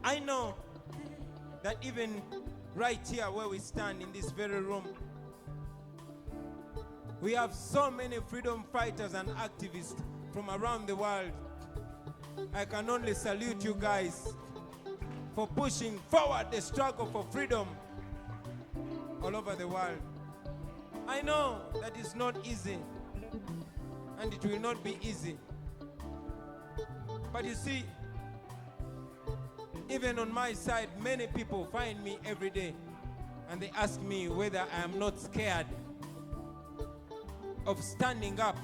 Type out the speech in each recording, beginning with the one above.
I know that even right here where we stand in this very room, we have so many freedom fighters and activists from around the world. I can only salute you guys for pushing forward the struggle for freedom all over the world. I know that it's not easy, and it will not be easy. But you see, even on my side, many people find me every day and they ask me whether I am not scared of standing up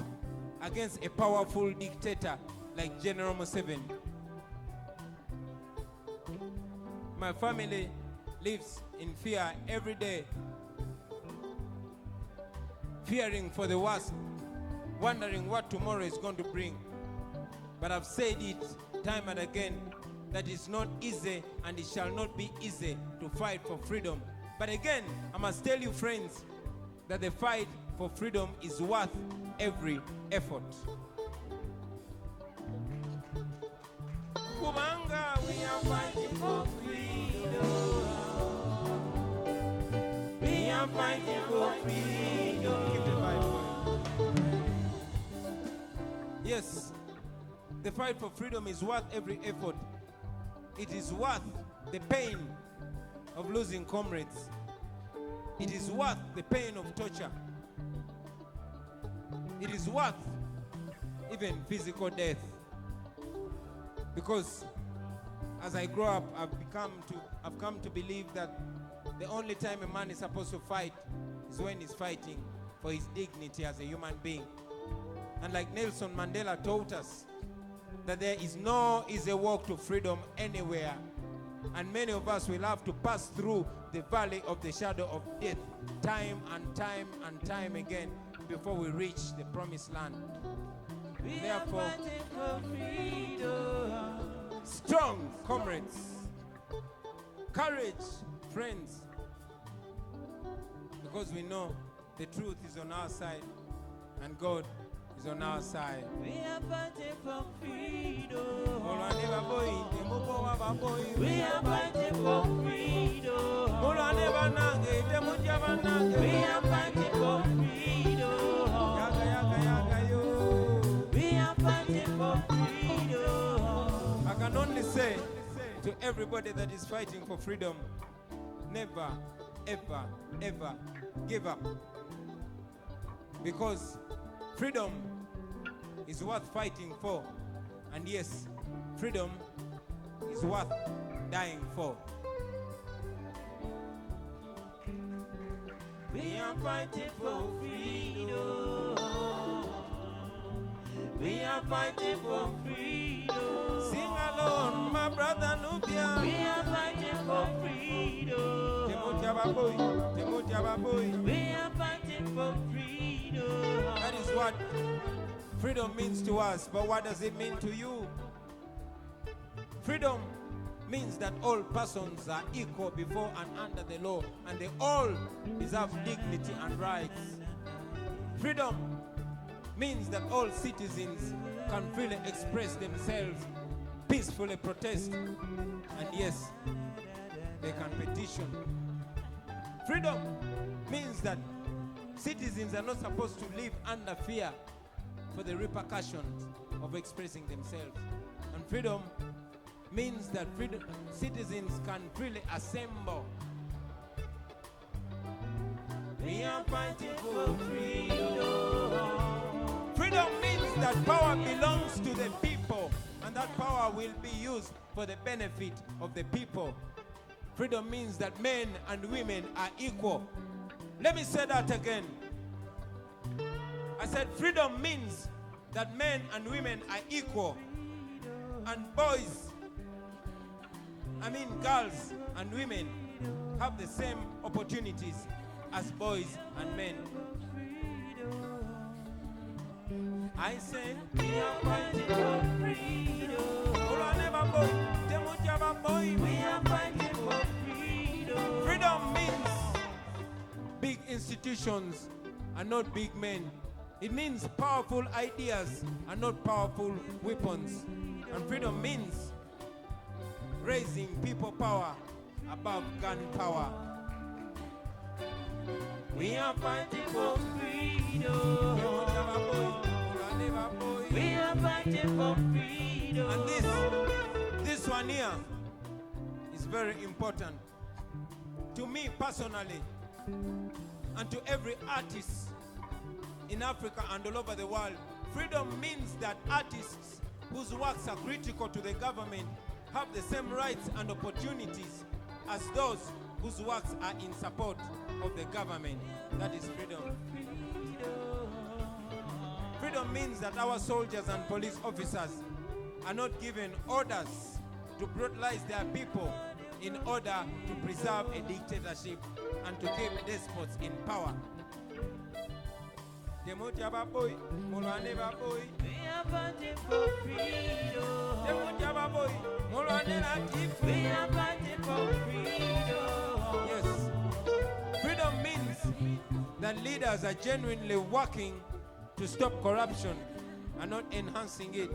against a powerful dictator like General Museveni. My family lives in fear every day, fearing for the worst, wondering what tomorrow is going to bring. But I've said it time and again, that it's not easy and it shall not be easy to fight for freedom. But again, I must tell you, friends, that the fight for freedom is worth every effort. Muwonge, we are fighting for freedom. We are fighting for freedom. Keep the fight going. Yes, the fight for freedom is worth every effort. It is worth the pain of losing comrades. It is worth the pain of torture. It is worth even physical death. Because as I grow up, I've come to believe that the only time a man is supposed to fight is when he's fighting for his dignity as a human being. And like Nelson Mandela taught us, that there is no easy walk to freedom anywhere. And many of us will have to pass through the valley of the shadow of death time and time and time again before we reach the promised land. Therefore, strong comrades, courage, friends, because we know the truth is on our side and God is on our side. We are fighting for freedom. We are fighting for freedom. We are fighting for freedom. We are fighting for freedom. I can only say to everybody that is fighting for freedom, never, ever, ever give up. Because freedom is worth fighting for. And yes, freedom is worth dying for. We are fighting for freedom. We are fighting for freedom. Sing along, my brother Nubia. We are fighting for freedom. We are fighting for freedom. That is what freedom means to us. But what does it mean to you? Freedom means that all persons are equal before and under the law, and they all deserve dignity and rights. Freedom means that all citizens can freely express themselves, peacefully protest, and yes, they can petition. Freedom means that citizens are not supposed to live under fear for the repercussions of expressing themselves. And freedom means that citizens can freely assemble. We are fighting for freedom. Freedom means that power belongs to the people, and that power will be used for the benefit of the people. Freedom means that men and women are equal. Let me say that again. I said freedom means that men and women are equal, and girls and women have the same opportunities as boys and men. I say we are fighting for freedom. We are fighting for freedom. Freedom means big institutions and not big men. It means powerful ideas and not powerful weapons. And freedom means raising people power above gun power. We are fighting for freedom. We are fighting for freedom. And this one here is very important to me personally, and to every artist in Africa and all over the world. Freedom means that artists whose works are critical to the government have the same rights and opportunities as those whose works are in support of the government. That is freedom. Freedom means that our soldiers and police officers are not given orders to brutalize their people in order to preserve a dictatorship and to keep despots in power. We are fighting for freedom. We are fighting for freedom. Yes. Freedom means that leaders are genuinely working to stop corruption and not enhancing it.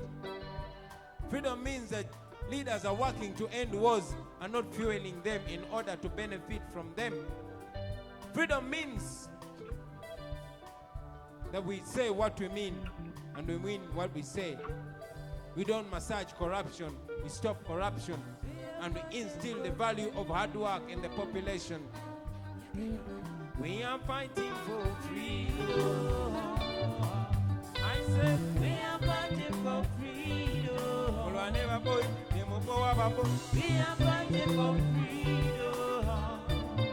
Freedom means that leaders are working to end wars and not fueling them in order to benefit from them. Freedom means that we say what we mean and we mean what we say. We don't massage corruption, we stop corruption, and we instill the value of hard work in the population. We are fighting for freedom. I said we are fighting for freedom. We are fighting for freedom.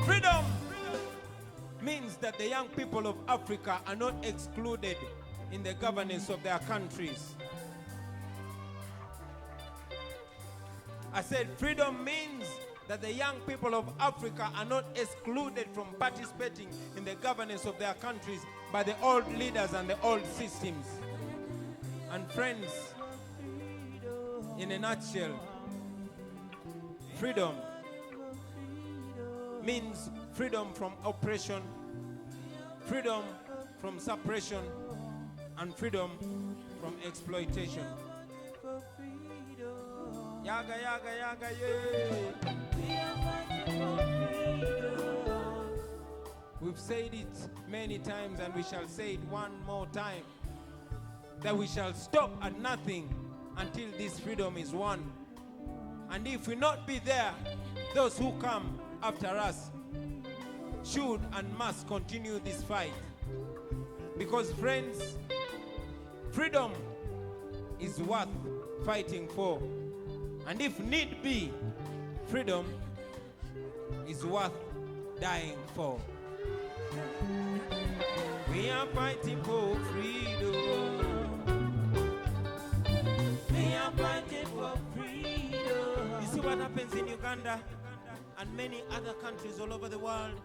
Freedom means that the young people of Africa are not excluded in the governance of their countries. I said freedom means that the young people of Africa are not excluded from participating in the governance of their countries by the old leaders and the old systems. And friends, in a nutshell, freedom means freedom from oppression, freedom from suppression, and freedom from exploitation. Yaga, yaga, yaga, yeah. We've said it many times and we shall say it one more time, that we shall stop at nothing until this freedom is won. And if we not be there, those who come after us should and must continue this fight. Because friends, freedom is worth fighting for. And if need be, freedom is worth dying for. We are fighting for freedom. We are fighting for freedom. You see what happens in Uganda and many other countries all over the world?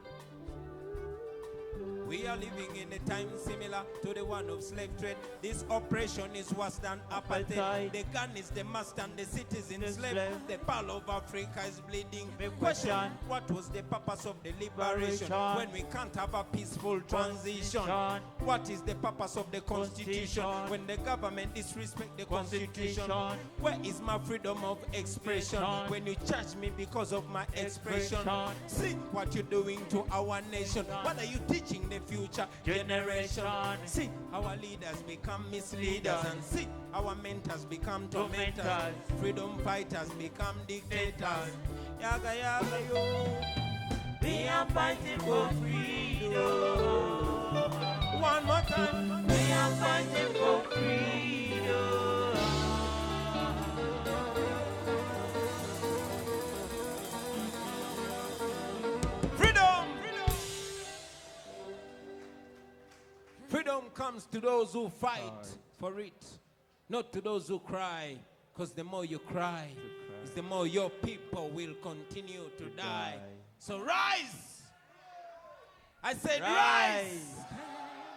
We are living in a time similar to the one of slave trade. This oppression is worse than apartheid. The gun is the master and the citizen slave. The pearl of Africa is bleeding. Question, what was the purpose of the liberation when we can't have a peaceful transition? What is the purpose of the constitution when the government disrespect the constitution? Where is my freedom of expression when you charge me because of my expression? See what you're doing to our nation. What are you teaching the future generation? See our leaders become misleaders, and see our mentors become tormentors. Freedom fighters become dictators. Yaga yaga yo. We are fighting for freedom. One more time. We are fighting for freedom. Freedom! Freedom comes to those who fight for it, not to those who cry, because the more you cry, is the more your people will continue to die. So rise! I said rise!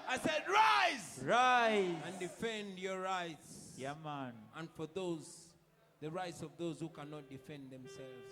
I said rise! Rise. And defend your rights. Yeah, man. And for those, the rights of those who cannot defend themselves.